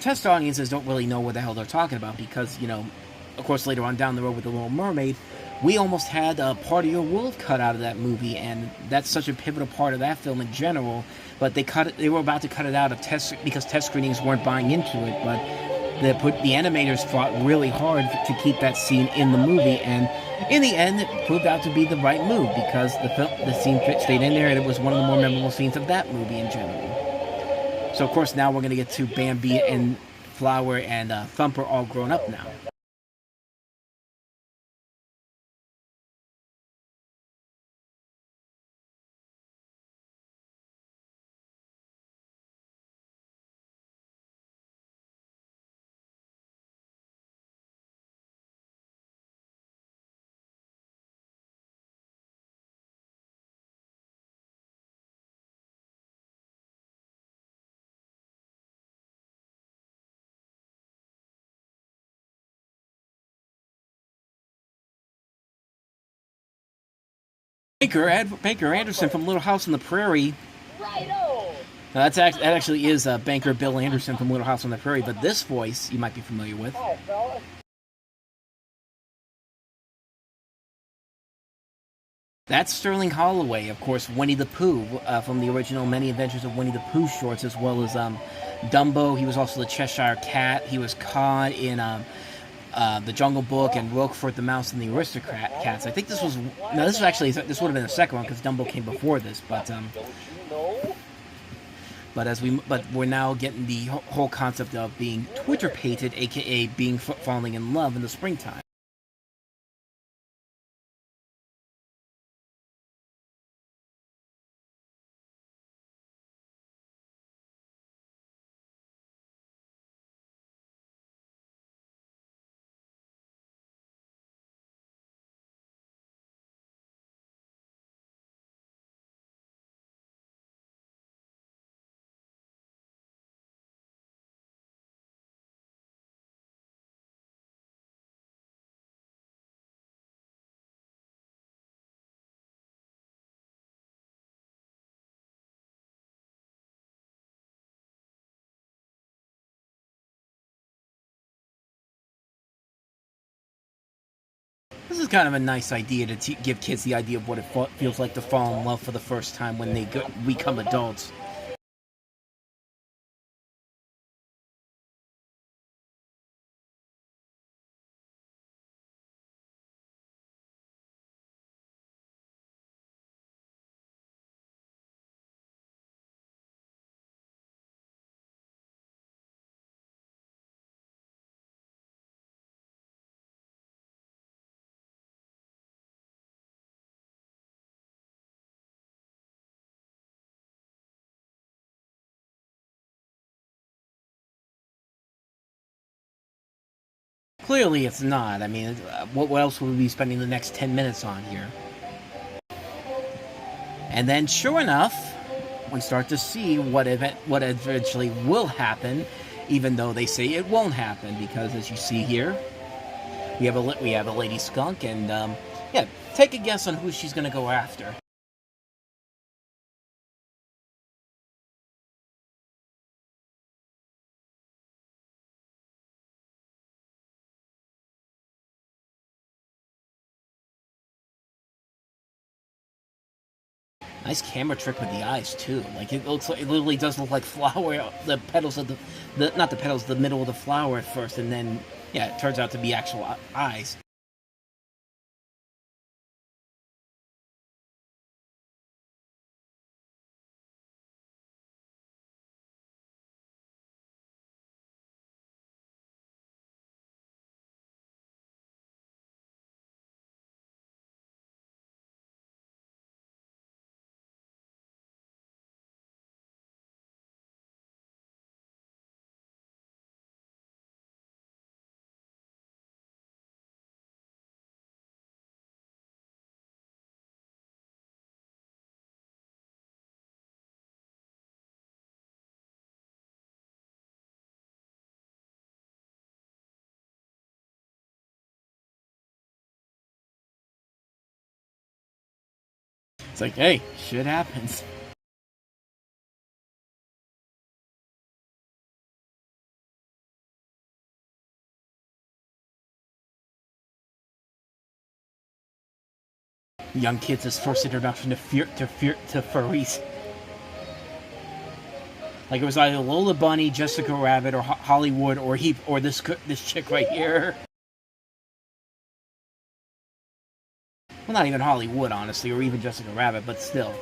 test audiences don't really know what the hell they're talking about because, of course, later on down the road with The Little Mermaid, we almost had a part of your world cut out of that movie, and that's such a pivotal part of that film in general, but they were about to cut it out of because test screenings weren't buying into it, but the animators fought really hard to keep that scene in the movie, and in the end, it proved out to be the right move because the scene stayed in there, and it was one of the more memorable scenes of that movie in general. So, of course, now we're going to get to Bambi and Flower and Thumper all grown up now. Banker Anderson from Little House on the Prairie. That actually is Banker Bill Anderson from Little House on the Prairie, but this voice you might be familiar with. That's Sterling Holloway, of course, Winnie the Pooh from the original Many Adventures of Winnie the Pooh shorts, as well as Dumbo. He was also the Cheshire Cat. He was Cod in The Jungle Book and Roquefort the Mouse and the Aristocats. I think this would have been the second one because Dumbo came before this, but we're now getting the whole concept of being Twitter pated, aka being falling in love in the springtime. This is kind of a nice idea to give kids the idea of what it feels like to fall in love for the first time when they become adults. Clearly, it's not. I mean, what else would we be spending the next 10 minutes on here? And then, sure enough, we start to see what eventually will happen, even though they say it won't happen. Because as you see here, we have a lady skunk, and yeah, take a guess on who she's going to go after. Nice camera trick with the eyes too. Like it looks like it literally does look like flower. The petals of the not the petals, the middle of the flower at first, and then yeah, it turns out to be actual eyes. It's like, hey, shit happens. Young kids' first introduction to furries. Like it was either Lola Bunny, Jessica Rabbit, or Hollywood, or this chick right here. Well, not even Hollywood, honestly, or even Jessica Rabbit, but still.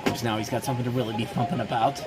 Because now he's got something to really be thumping about.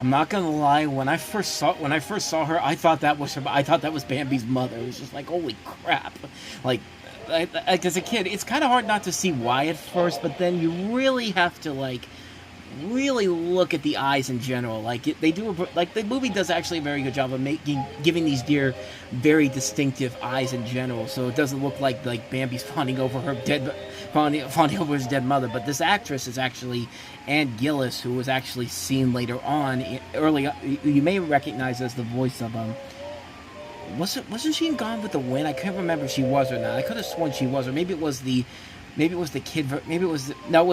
I'm not gonna lie. When I first saw her, I thought that was Bambi's mother. It was just like, holy crap! Like, as a kid, it's kind of hard not to see why at first, but then you really have to really look at the eyes in general. Like like the movie does actually a very good job of giving these deer very distinctive eyes in general, so it doesn't look like Bambi's fawning over his dead mother. But this actress is actually Ann Gillis, who was actually seen later on early. You may recognize as the voice of wasn't she in Gone with the Wind? I can't remember if she was or not. I could have sworn she was, or maybe it was the kid. Maybe it was no,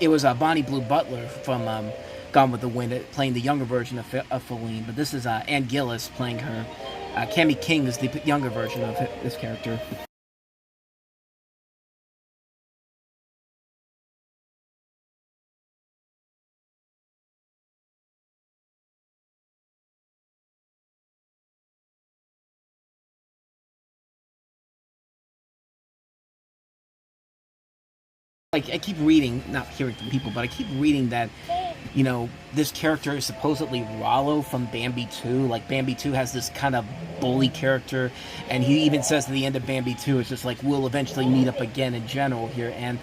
it was Bonnie Blue Butler from Gone with the Wind playing the younger version of Feline. But this is Ann Gillis playing her. Cammy King is the younger version of this character. Like I keep reading, not hearing from people, but I keep reading that this character is supposedly Rollo from Bambi 2. Like Bambi 2 has this kind of bully character, and he even says at the end of Bambi 2, it's just like we'll eventually meet up again in general here. And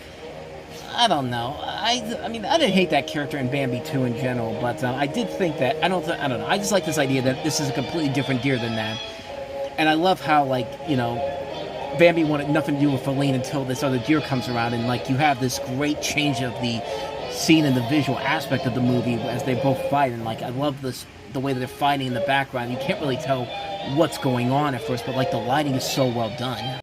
I don't know. I mean, I didn't hate that character in Bambi 2 in general, but I did think that I don't know. I just like this idea that this is a completely different deer than that, and I love how Bambi wanted nothing to do with Feline until this other deer comes around, and you have this great change of the scene and the visual aspect of the movie as they both fight. And I love the way that they're fighting in the background. You can't really tell what's going on at first, but the lighting is so well done.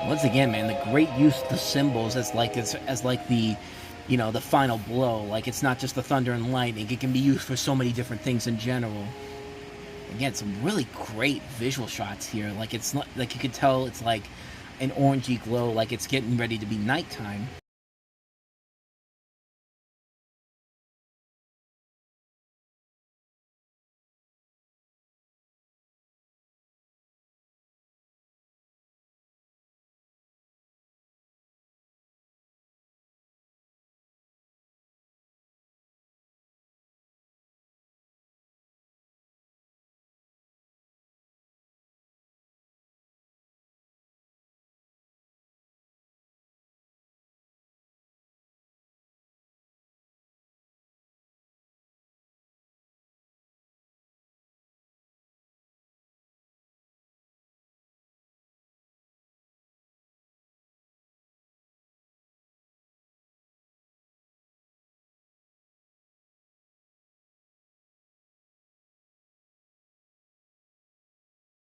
Once again, man, the great use of the symbols as like the, the final blow. Like, it's not just the thunder and lightning. It can be used for so many different things in general. Again, some really great visual shots here. Like, it's not like you could tell it's like an orangey glow, like it's getting ready to be nighttime.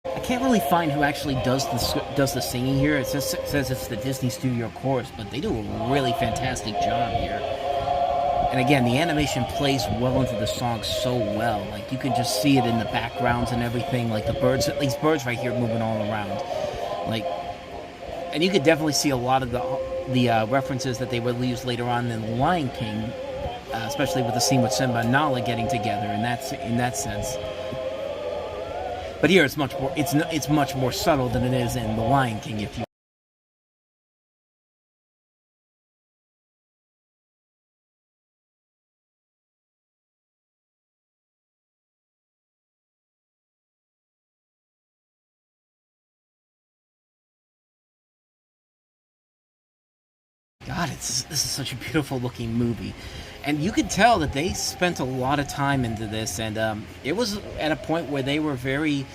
I can't really find who actually does the singing here. It says it's the Disney Studio Chorus, but they do a really fantastic job here. And again, the animation plays well into the song so well. Like, you can just see it in the backgrounds and everything. Like the birds, these birds right here moving all around. Like, and you could definitely see a lot of the references that they would use later on in The Lion King, especially with the scene with Simba and Nala getting together. In that sense. But here it's much more subtle than it is in The Lion King, if you. God, this is such a beautiful looking movie, and you could tell that they spent a lot of time into this, and it was at a point where they were very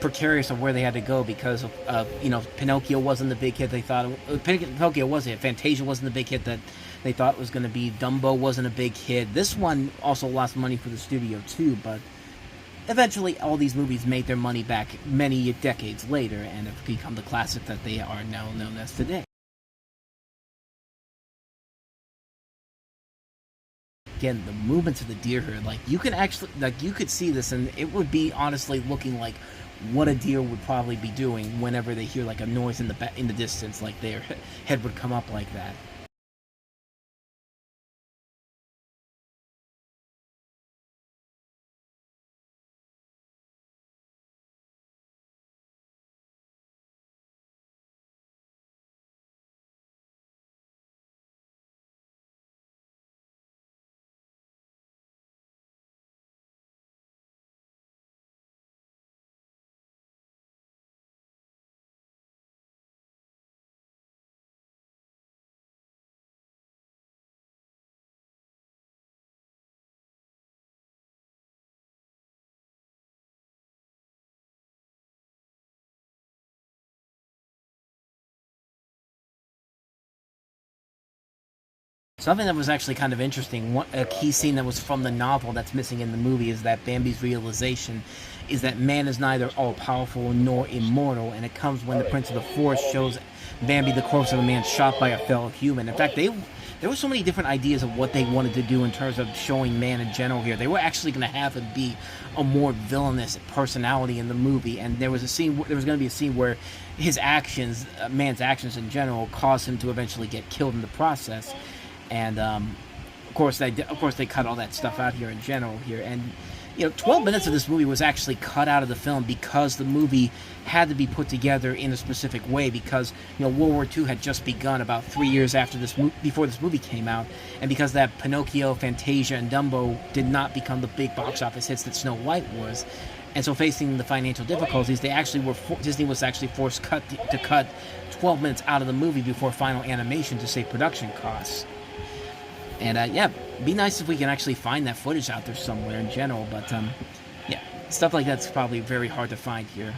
precarious of where they had to go because of Pinocchio wasn't the big hit they thought. Pinocchio was a hit. Fantasia wasn't the big hit that they thought it was going to be. Dumbo wasn't a big hit. This one also lost money for the studio too, but eventually all these movies made their money back many decades later and have become the classic that they are now known as today. Again, the movements of the deer herd, like you could see this, and it would be honestly looking like what a deer would probably be doing whenever they hear like a noise in the distance, like their head would come up like that. Something that was actually kind of interesting, a key scene that was from the novel that's missing in the movie, is that Bambi's realization is that man is neither all-powerful nor immortal, and it comes when the Prince of the Forest shows Bambi the corpse of a man shot by a fellow human. In fact, there were so many different ideas of what they wanted to do in terms of showing man in general here. They were actually going to have him be a more villainous personality in the movie, and there was going to be a scene where his actions, man's actions in general, caused him to eventually get killed in the process. And of course they cut all that stuff out here in general here, and 12 minutes of this movie was actually cut out of the film because the movie had to be put together in a specific way, because World War II had just begun about 3 years after before this movie came out, and because that Pinocchio, Fantasia, and Dumbo did not become the big box office hits that Snow White was. And so, facing the financial difficulties, Disney was actually forced to cut 12 minutes out of the movie before final animation to save production costs. And it'd be nice if we can actually find that footage out there somewhere in general. But stuff like that's probably very hard to find here.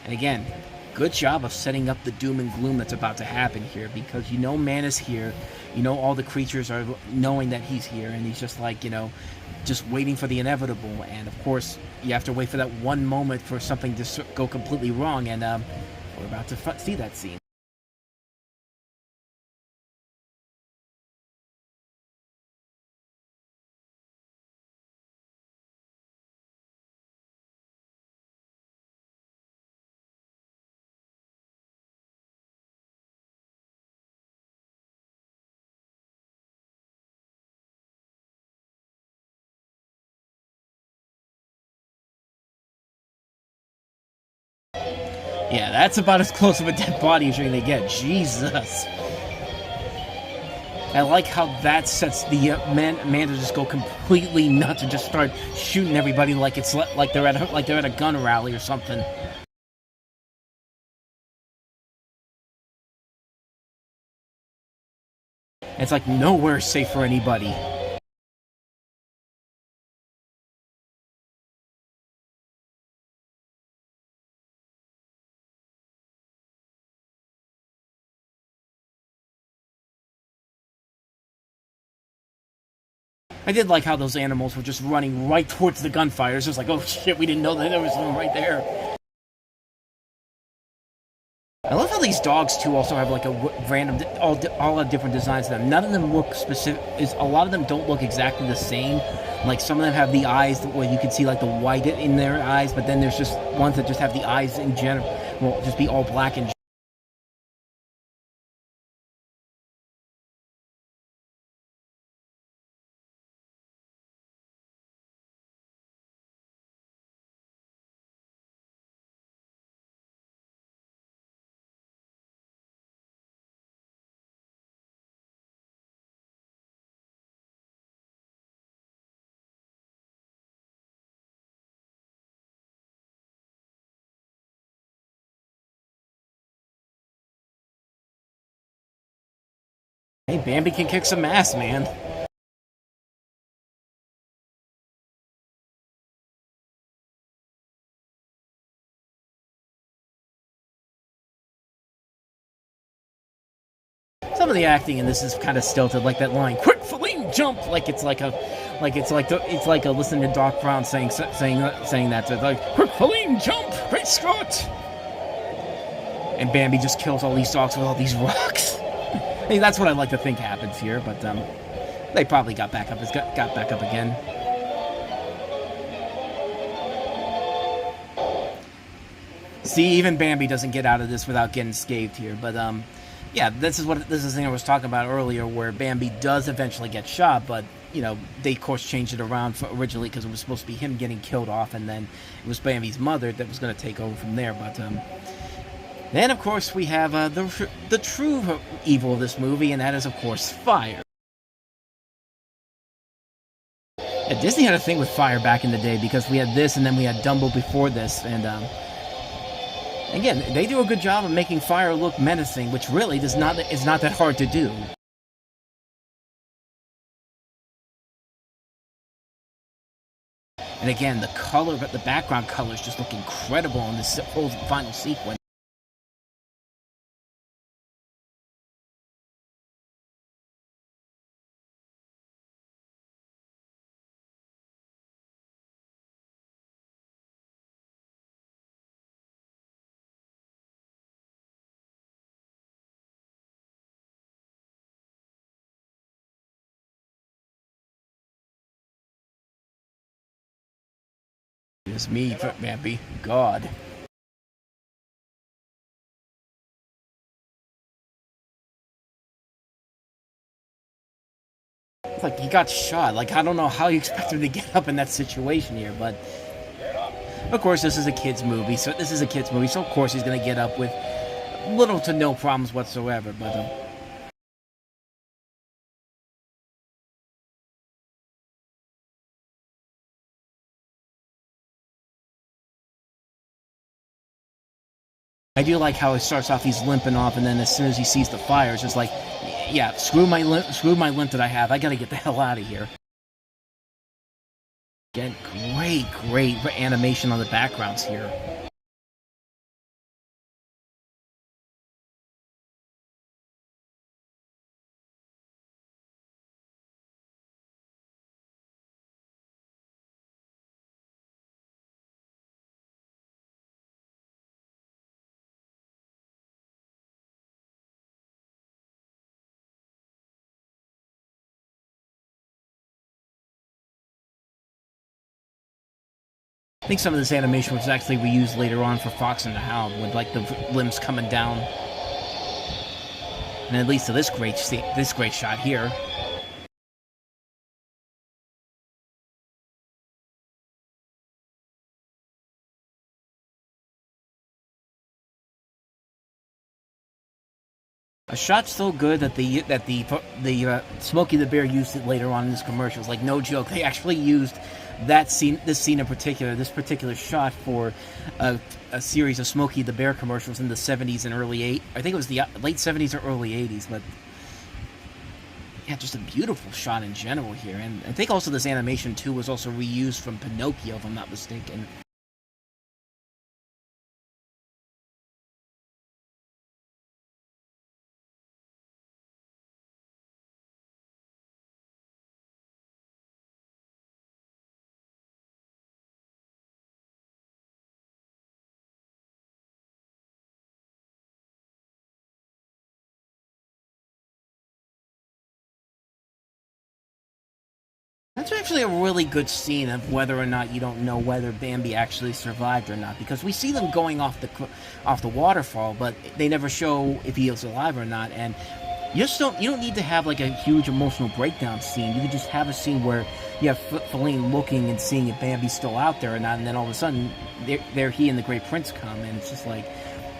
And again, good job of setting up the doom and gloom that's about to happen here, because man is here. All the creatures are knowing that he's here, and he's just like, just waiting for the inevitable. And of course, you have to wait for that one moment for something to go completely wrong. And we're about to see that scene. Yeah, that's about as close of a dead body as you're gonna get. Jesus. I like how that sets the man to just go completely nuts and just start shooting everybody like it's like they're at a gun rally or something. It's like nowhere safe for anybody. I did like how those animals were just running right towards the gunfire. It's just like, oh shit, we didn't know that there was one right there. I love how these dogs too also have like a random, all have different designs to them. None of them look specific. A lot of them don't look exactly the same. Like some of them have the eyes where you can see like the white in their eyes, but then there's just ones that just have the eyes in general, well, just be all black and. Hey, Bambi can kick some ass, man. Some of the acting in this is kind of stilted, like that line "Quick, Feline, jump!" Like it's like a listening to Doc Brown saying that to like "Quick, Feline, jump!" Great Scott! And Bambi just kills all these dogs with all these rocks. I mean, that's what I like to think happens here, but they probably got back up again. See, even Bambi doesn't get out of this without getting scathed here, but yeah, this is the thing I was talking about earlier, where Bambi does eventually get shot, but they of course changed it around originally because it was supposed to be him getting killed off, and then it was Bambi's mother that was going to take over from there. But then of course we have the true evil of this movie, and that is of course fire. Yeah, Disney had a thing with fire back in the day because we had this, and then we had Dumbo before this, and again, they do a good job of making fire look menacing, which really is not that hard to do. And again, the background colors just look incredible in this whole final sequence. It's me, Bambi. God. It's like he got shot. Like, I don't know how you expect him to get up in that situation here, but of course this is a kid's movie, so of course he's gonna get up with little to no problems whatsoever. But I do like how it starts off, he's limping off, and then as soon as he sees the fire, it's just like, yeah, screw my limp that I have. I gotta get the hell out of here. Again, great animation on the backgrounds here. think some of this animation was actually reused later on for Fox and the Hound, with like the limbs coming down. And it leads to this great shot here. A shot so good that the Smokey the Bear used it later on in his commercials. Like, no joke, they actually used this scene in particular, this particular shot, for a series of Smokey the Bear commercials in the 70s and I think it was the late 70s or early 80s. But yeah, just a beautiful shot in general here. And I think also this animation too was also reused from Pinocchio, if I'm not mistaken. That's actually a really good scene of whether or not you don't know whether Bambi actually survived or not, because we see them going off the waterfall, but they never show if he is alive or not. And you don't need to have like a huge emotional breakdown scene. You can just have a scene where you have Feline looking and seeing if Bambi's still out there or not, and then all of a sudden there he and the Great Prince come, and it's just like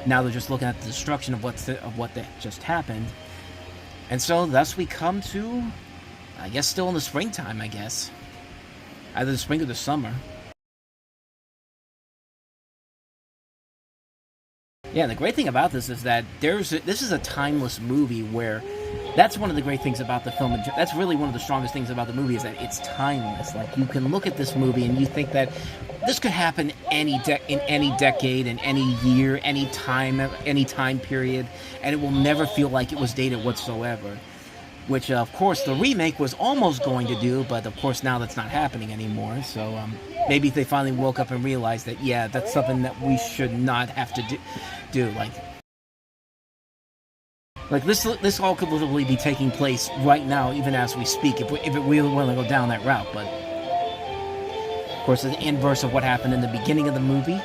now they're just looking at the destruction of what just happened. And so thus we come to, I guess, still in the springtime, I guess. Either the spring or the summer. Yeah, the great thing about this is that this is a timeless movie where that's one of the great things about the film. That's really one of the strongest things about the movie, is that it's timeless. Like, you can look at this movie and you think that this could happen in any decade, in any year, any time period, and it will never feel like it was dated whatsoever. Which, of course, the remake was almost going to do, but of course now that's not happening anymore. So maybe they finally woke up and realized that, yeah, that's something that we should not have to do. Like this all could literally be taking place right now, even as we speak, if it really want to go down that route. But of course, it's the inverse of what happened in the beginning of the movie.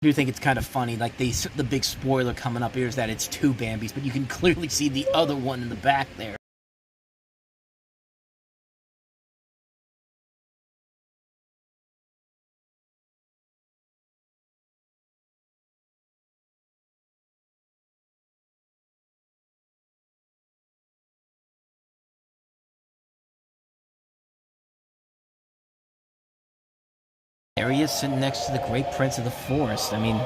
I do think it's kind of funny, like the big spoiler coming up here is that it's two Bambis, but you can clearly see the other one in the back there. There he is, sitting next to the Great Prince of the Forest. I mean,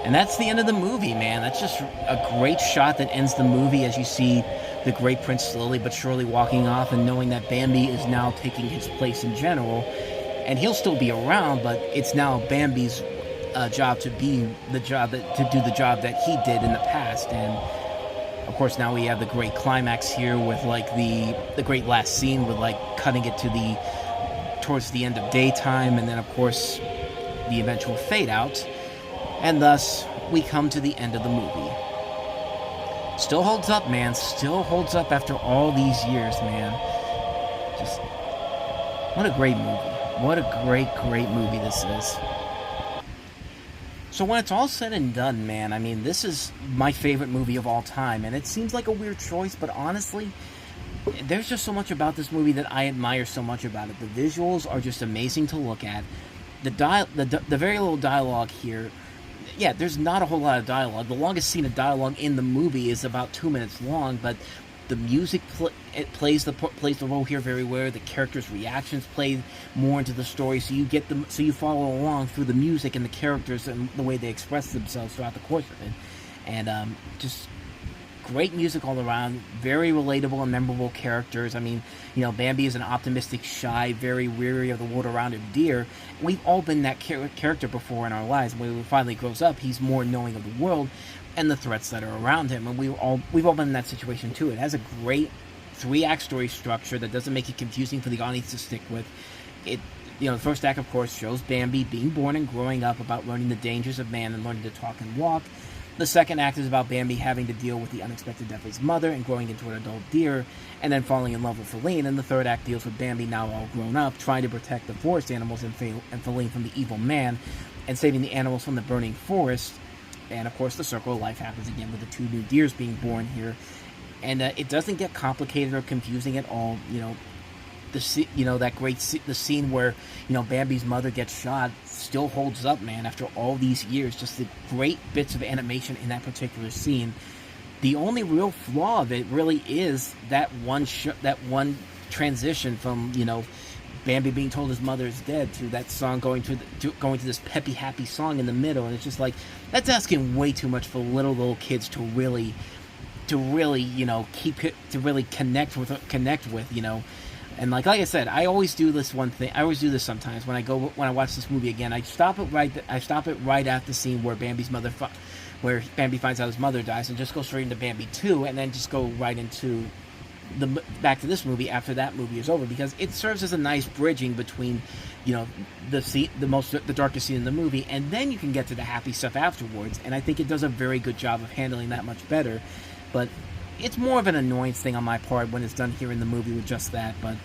and that's the end of the movie, man. That's just a great shot that ends the movie as you see the Great Prince slowly but surely walking off, and knowing that Bambi is now taking his place in general. And he'll still be around, but it's now Bambi's job to do the job that he did in the past. And of course, now we have the great climax here with like the great last scene with like cutting it to towards the end of daytime, and then of course the eventual fade out, and thus we come to the end of the movie. Still holds up, man. Still holds up after all these years, man. Just what a great movie. What a great movie this is. So when it's all said and done, man, I mean, this is my favorite movie of all time, and it seems like a weird choice, but honestly, there's just so much about this movie that I admire so much about it. The visuals are just amazing to look at. The very little dialogue here. Yeah, there's not a whole lot of dialogue. The longest scene of dialogue in the movie is about 2 minutes long, but the music plays the role here very well. The characters' reactions play more into the story, so you follow along through the music and the characters and the way they express themselves throughout the course of it. And just great music all around, very relatable and memorable characters. I mean, Bambi is an optimistic, shy, very weary of the world around him deer. We've all been that character before in our lives. When he finally grows up, he's more knowing of the world, and the threats that are around him. And we've all been in that situation too. It has a great 3-act story structure that doesn't make it confusing for the audience to stick with. It, the first act, of course, shows Bambi being born and growing up, about learning the dangers of man and learning to talk and walk. The second act is about Bambi having to deal with the unexpected death of his mother and growing into an adult deer, and then falling in love with Feline. And the third act deals with Bambi, now all grown up, trying to protect the forest animals and Feline from the evil man, and saving the animals from the burning forest. And, of course, the circle of life happens again with the 2 new deers being born here. And it doesn't get complicated or confusing at all. The scene where Bambi's mother gets shot still holds up, man, after all these years. Just the great bits of animation in that particular scene. The only real flaw of it really is that one transition from Bambi being told his mother is dead to that song going to this peppy happy song in the middle, and it's just like, that's asking way too much for little kids to really keep it, to really connect with. And like I said, I always do this one thing. I always do this sometimes when I watch this movie again. I stop it right at the scene where where Bambi finds out his mother dies, and just go straight into Bambi 2, and then just go right into back to this movie after that movie is over, because it serves as a nice bridging between the darkest scene in the movie, and then you can get to the happy stuff afterwards. And I think it does a very good job of handling that much better. But it's more of an annoyance thing on my part when it's done here in the movie with just that. But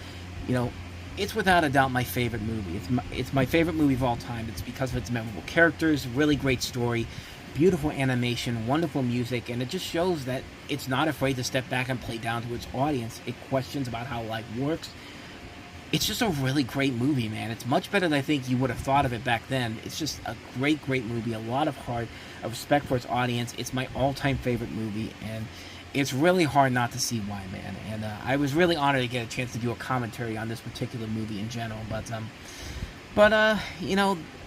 it's without a doubt my favorite movie. It's my favorite movie of all time. It's because of its memorable characters, really great story, beautiful animation, wonderful music, and it just shows that it's not afraid to step back and play down to its audience. It questions about how life works. It's just a really great movie, man. It's much better than I think you would have thought of it back then. It's just a great movie, a lot of heart, a respect for its audience. It's my all-time favorite movie, and it's really hard not to see why, man. And I was really honored to get a chance to do a commentary on this particular movie in general. But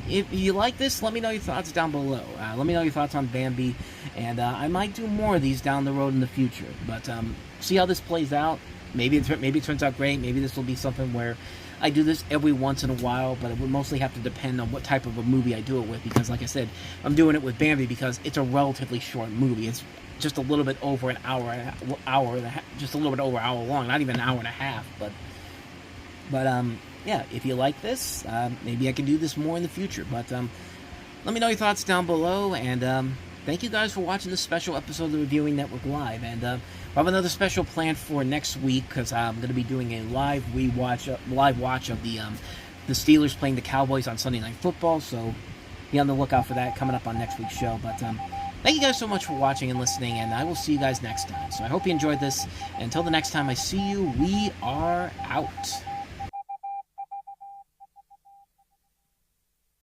if you like this, let me know your thoughts down below. Let me know your thoughts on Bambi, and I might do more of these down the road in the future. But see how this plays out. Maybe it turns out great. Maybe this will be something where I do this every once in a while, but it would mostly have to depend on what type of a movie I do it with, because like I said, I'm doing it with Bambi because it's a relatively short movie. It's just a little bit over an just a little bit over an hour long, not even an hour and a half. But yeah, if you like this, maybe I can do this more in the future. But let me know your thoughts down below, and thank you guys for watching this special episode of the Reviewing Network Live. And we'll have another special planned for next week, because I'm going to be doing a live watch of the Steelers playing the Cowboys on Sunday Night Football. So be on the lookout for that coming up on next week's show. But thank you guys so much for watching and listening, and I will see you guys next time. So I hope you enjoyed this. And until the next time I see you, we are out.